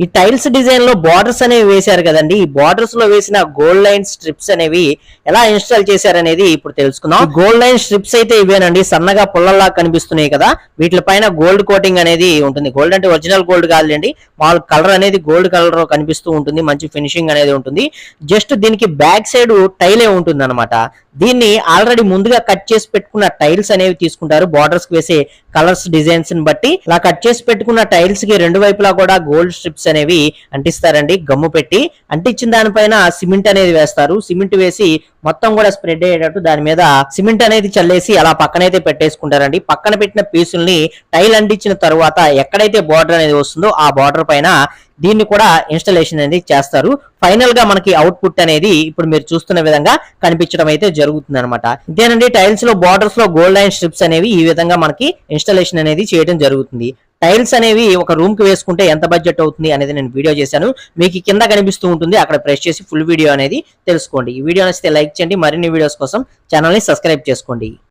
ఈ tiles design లో borders అనేవి వేశారు కదండి. ఈ బార్డర్స్ లో వేసిన గోల్డ్ లైన్ స్ట్రిప్స్ అనేవి ఎలా ఇన్స్టాల్ చేశారనేది ఇప్పుడు తెలుసుకుందాం. గోల్డ్ లైన్ స్ట్రిప్స్ అయితే ఇవేనండి, సన్నగా పుల్లల్లా కనిపిస్తున్నాయి కదా. వీటిపైన గోల్డ్ కోటింగ్ అనేది ఉంటుంది. గోల్డ్ అంటే ఒరిజినల్ గోల్డ్ కాదులేండి, మామూలు కలర్ అనేది గోల్డ్ కలర్ కనిపిస్తూ ఉంటుంది. మంచి ఫినిషింగ్ అనేది ఉంటుంది. జస్ట్ దీనికి బ్యాక్ సైడ్ టైలే ఉంటుంది అనమాట. దీన్ని ఆల్రెడీ ముందుగా కట్ చేసి పెట్టుకున్న టైల్స్ అనేవి తీసుకుంటారు. బార్డర్స్ కి వేసే కలర్స్ డిజైన్స్ ని బట్టి ఇలా కట్ చేసి పెట్టుకున్న టైల్స్ కి రెండు వైపులా కూడా గోల్డ్ స్ట్రిప్స్ అనేవి అంటిస్తారండి. గమ్ము పెట్టి అంటించిన దానిపైన సిమెంట్ అనేది వేస్తారు. సిమెంట్ వేసి మొత్తం కూడా స్ప్రెడ్ అయ్యేటట్టు దాని మీద సిమెంట్ అనేది చల్లేసి అలా పక్కనైతే పెట్టేసుకుంటారండి. పక్కన పెట్టిన పీసుల్ని టైల్ అంటించిన తర్వాత ఎక్కడైతే బార్డర్ అనేది వస్తుందో ఆ బార్డర్ పైన దీన్ని కూడా ఇన్స్టాలేషన్ అనేది చేస్తారు. ఫైనల్ గా మనకి అవుట్పుట్ అనేది ఇప్పుడు మీరు చూస్తున్న విధంగా కనిపించడం అయితే జరుగుతుంది అనమాట. ఇదేనండి టైల్స్ లో బార్డర్స్ లో గోల్డ్ లైన్ స్ట్రిప్స్ అనేవి ఈ విధంగా మనకి ఇన్స్టాలేషన్ అనేది చేయడం జరుగుతుంది. టైల్స్ అనేవి ఒక రూమ్ కి వేసుకుంటే ఎంత బడ్జెట్ అవుతుంది అనేది నేను వీడియో చేశాను. మీకు కింద కనిపిస్తూ ఉంటుంది, అక్కడ ప్రెస్ చేసి ఫుల్ వీడియో అనేది తెలుసుకోండి. ఈ వీడియో నచ్చితే లైక్ చేయండి. మరిన్ని వీడియోస్ కోసం ఛానల్ ని సబ్స్క్రైబ్ చేసుకోండి.